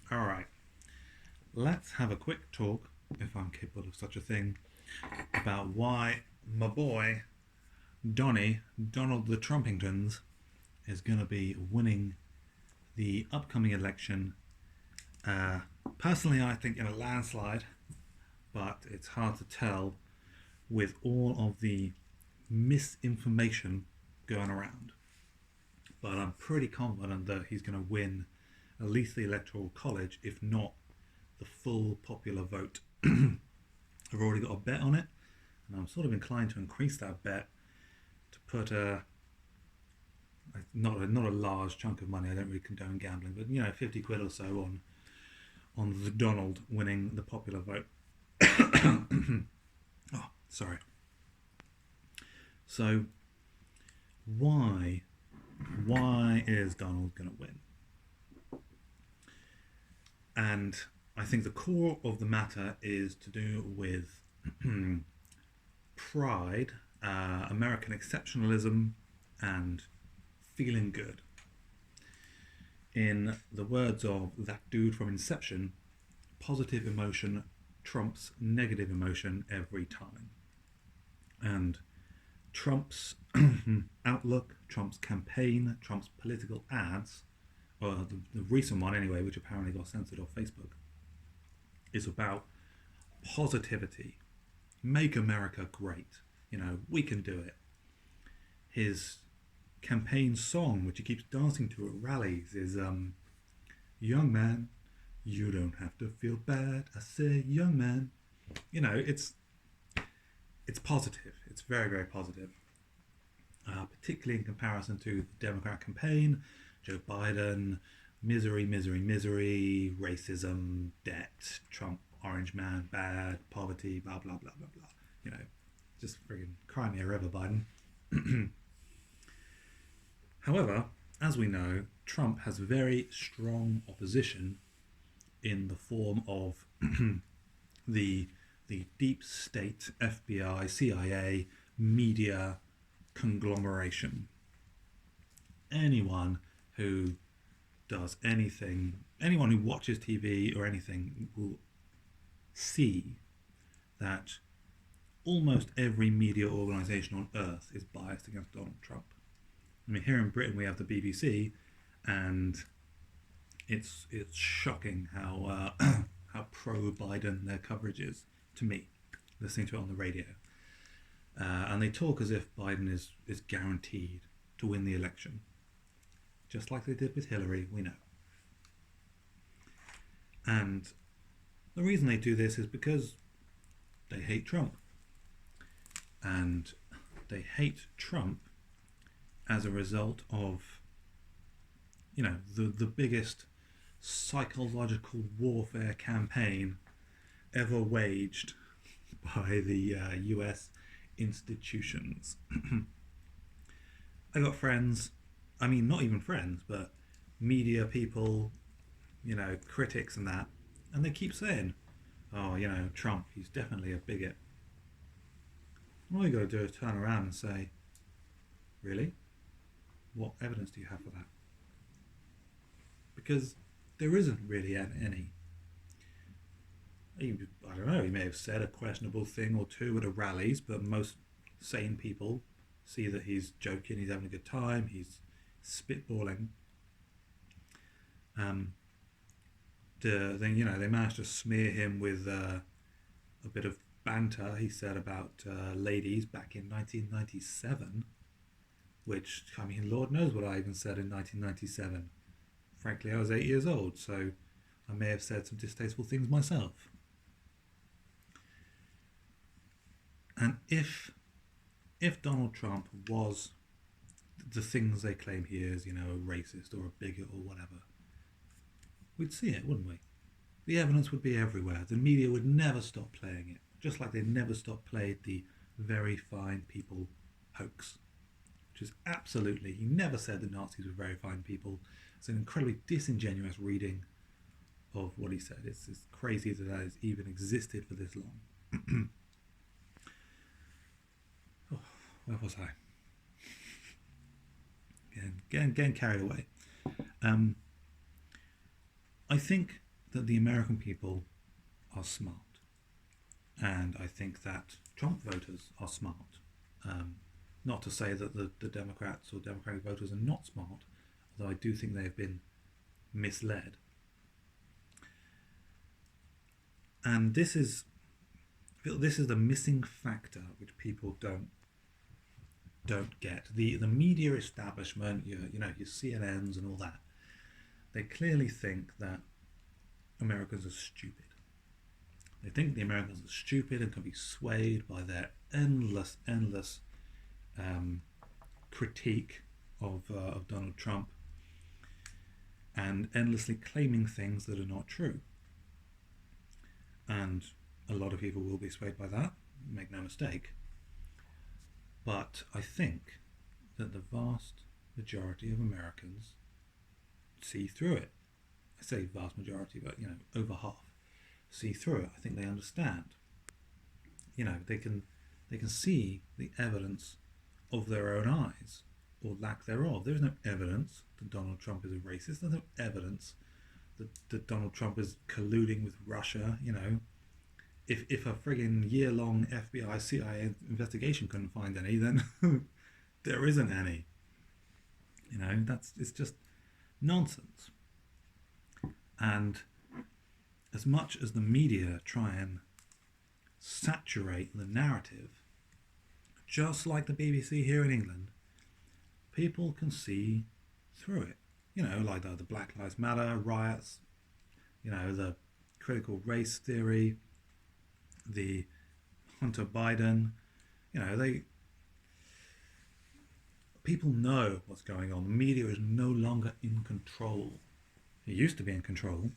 All right, let's have a quick talk, if I'm capable of such a thing, about why my boy Donald the Trumpingtons is going to be winning the upcoming election. Uh, Personally, I think in a landslide, but it's hard to tell with all of the misinformation going around. But I'm pretty confident that he's going to win at least the Electoral College, if not the full popular vote. I've already got a bet on it, and I'm sort of inclined to increase that bet to put not a large chunk of money. I don't really condone gambling, but 50 quid or so on the Donald winning the popular vote. Oh, sorry. So why is Donald going to win? And I think the core of the matter is to do with pride, American exceptionalism, and feeling good. In the words of that dude from Inception, positive emotion trumps negative emotion every time. And Trump's outlook, Trump's campaign, Trump's political ads, or the recent one anyway, which apparently got censored off Facebook, is about positivity. Make America great. We can do it. His campaign song, which he keeps dancing to at rallies, is Young Man, you don't have to feel bad. I say, young man. It's positive. It's very, very positive. Particularly in comparison to the Democrat campaign, Joe Biden, misery, misery, misery, racism, debt, Trump, orange man, bad, poverty, blah, blah, blah, blah, blah. Just friggin' cry me a river, Biden. However, as we know, Trump has very strong opposition in the form of the deep state, FBI, CIA, media conglomeration. Anyone who does anything, anyone who watches TV or anything will see that almost every media organisation on earth is biased against Donald Trump. I mean, here in Britain we have the BBC, and it's shocking how how pro Biden their coverage is to me, listening to it on the radio. And they talk as if Biden is guaranteed to win the election, just like they did with Hillary, we know. And the reason they do this is because they hate Trump. And they hate Trump as a result of, the biggest psychological warfare campaign ever waged by the US institutions. I got friends, I mean, not even friends, but media people, critics and that, and they keep saying, oh, Trump, he's definitely a bigot. All you got to do is turn around and say, really? What evidence do you have for that? Because there isn't really any. I don't know, he may have said a questionable thing or two at the rallies, but most sane people see that he's joking, he's having a good time, he's spitballing. They managed to smear him with a bit of banter he said about ladies back in 1997, which, I mean, Lord knows what I even said in 1997. Frankly, I was 8 years old, so I may have said some distasteful things myself. And if Donald Trump was the things they claim he is, a racist or a bigot or whatever, we'd see it, wouldn't we? The evidence would be everywhere. The media would never stop playing it, just like they never stopped playing the very fine people hoax, which is absolutely, he never said the Nazis were very fine people. It's an incredibly disingenuous reading of what he said. It's crazy that has even existed for this long. Oh, where was I? Getting carried away. I think that the American people are smart. And I think that Trump voters are smart. Not to say that the Democrats or Democratic voters are not smart, although I do think they have been misled. And this is the missing factor which people don't get. The media establishment, your CNNs and all that, they clearly think that Americans are stupid. They think the Americans are stupid and can be swayed by their endless critique of Donald Trump and endlessly claiming things that are not true. And a lot of people will be swayed by that, make no mistake. But I think that the vast majority of Americans see through it. I say vast majority, but over half see through it. I think they understand. They can see the evidence of their own eyes, or lack thereof. There's no evidence that Donald Trump is a racist. There's no evidence that Donald Trump is colluding with Russia. If a friggin' year-long FBI, CIA investigation couldn't find any, then there isn't any. It's just nonsense. And as much as the media try and saturate the narrative, just like the BBC here in England, people can see through it. Like the Black Lives Matter riots, the critical race theory, the Hunter Biden, people know what's going on. The media is no longer in control. It used to be in control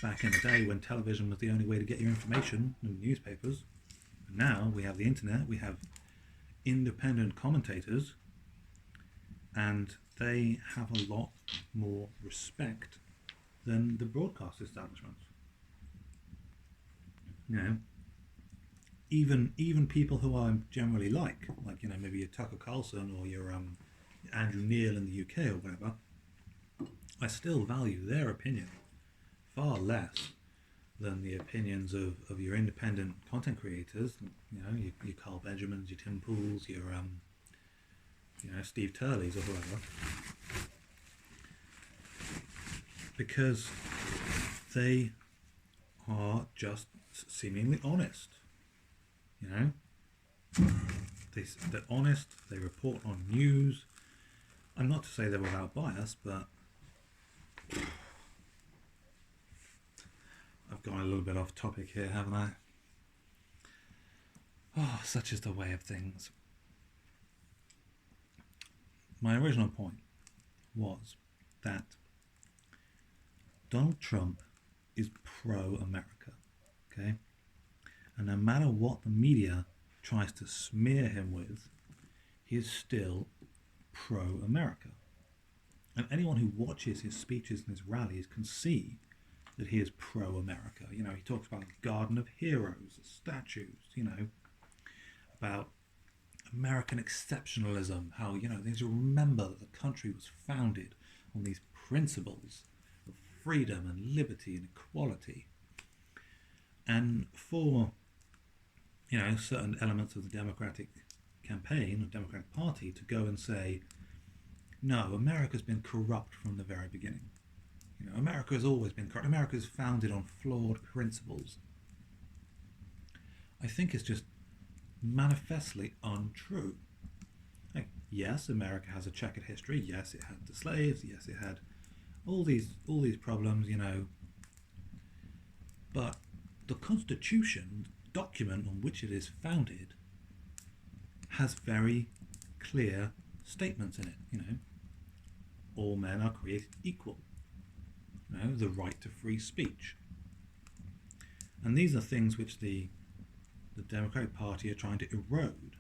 back in the day when television was the only way to get your information, and newspapers. But now we have the internet, we have independent commentators, and they have a lot more respect than the broadcast establishments. Even people who I generally like maybe your Tucker Carlson or your Andrew Neil in the UK or whatever, I still value their opinion far less than the opinions of your independent content creators. Your Carl Benjamins, your Tim Pools, your Steve Turleys or whoever, because they are just seemingly honest. They're honest. They report on news. I'm not to say they're without bias, but I've gone a little bit off topic here, haven't I? Oh, such is the way of things. My original point was that Donald Trump is pro-America, okay? And no matter what the media tries to smear him with, he is still pro-America. And anyone who watches his speeches and his rallies can see that he is pro-America. He talks about the Garden of Heroes, statues, about American exceptionalism, how, they need to remember that the country was founded on these principles of freedom and liberty and equality. And for, certain elements of the Democratic campaign, or Democratic Party, to go and say, no, America's been corrupt from the very beginning. America has always been corrupt. America is founded on flawed principles. I think it's just manifestly untrue. Yes, America has a checkered history. Yes, it had the slaves. Yes, it had all these problems, But the Constitution, the document on which it is founded, has very clear statements in it. All men are created equal. The right to free speech. And these are things which the Democratic Party are trying to erode,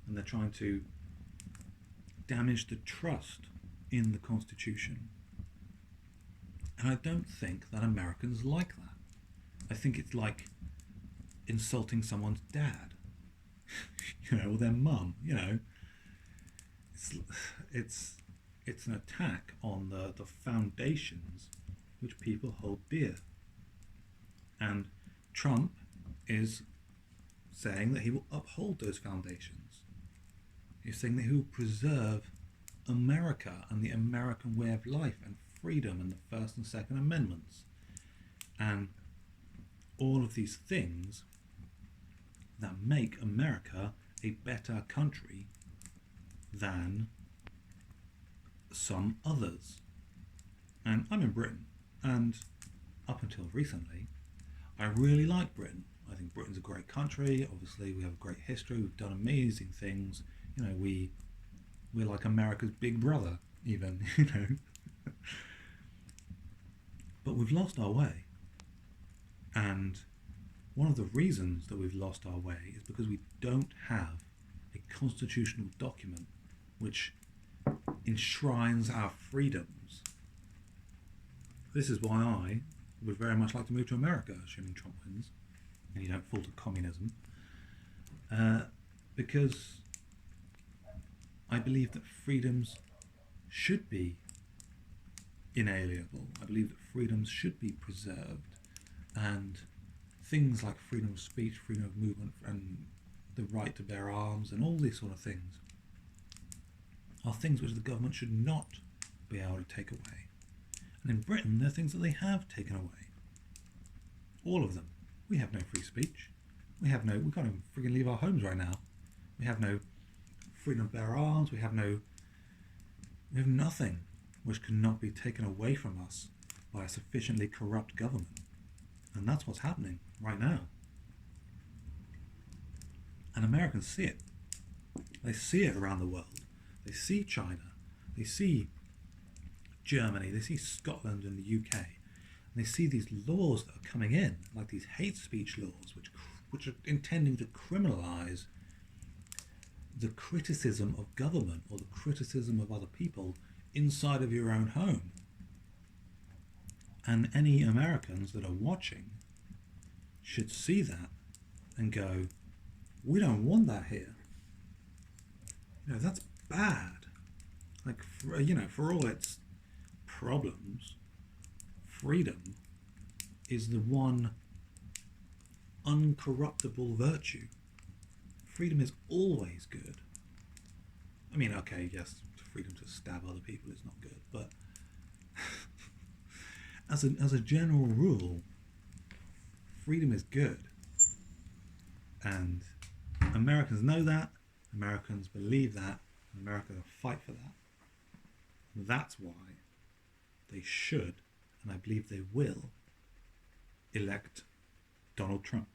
and they're trying to damage the trust in the Constitution. And I don't think that Americans like that. I think it's like insulting someone's dad, or their mum. It's an attack on the foundations which people hold dear. And Trump is saying that he will uphold those foundations. He's saying that he will preserve America and the American way of life and freedom and the First and Second Amendments and all of these things that make America a better country than some others. And I'm in Britain, and up until recently, I really like Britain. I think Britain's a great country. Obviously, we have a great history. We've done amazing things. You know, we're like America's big brother, even. You know, but we've lost our way. And one of the reasons that we've lost our way is because we don't have a constitutional document which enshrines our freedoms. This is why I would very much like to move to America, assuming Trump wins, and you don't fall to communism, because I believe that freedoms should be inalienable. I believe that freedoms should be preserved, and things like freedom of speech, freedom of movement, and the right to bear arms, and all these sort of things are things which the government should not be able to take away. And in Britain, there are things that they have taken away. All of them. We have no free speech. We can't even freaking leave our homes right now. We have no freedom to bear arms. We have nothing which cannot be taken away from us by a sufficiently corrupt government. And that's what's happening right now. And Americans see it. They see it around the world. They see China. They see Germany. They see Scotland and the UK. And they see these laws that are coming in, like these hate speech laws, which are intending to criminalize the criticism of government or the criticism of other people inside of your own home. And any Americans that are watching should see that and go, we don't want that here. You know, that's bad. Like, for all its problems, freedom is the one uncorruptible virtue. Freedom is always good. I mean, okay, yes, freedom to stab other people is not good, but as a general rule, freedom is good. And Americans know that, Americans believe that, and America will fight for that. That's why they should, and I believe they will, elect Donald Trump.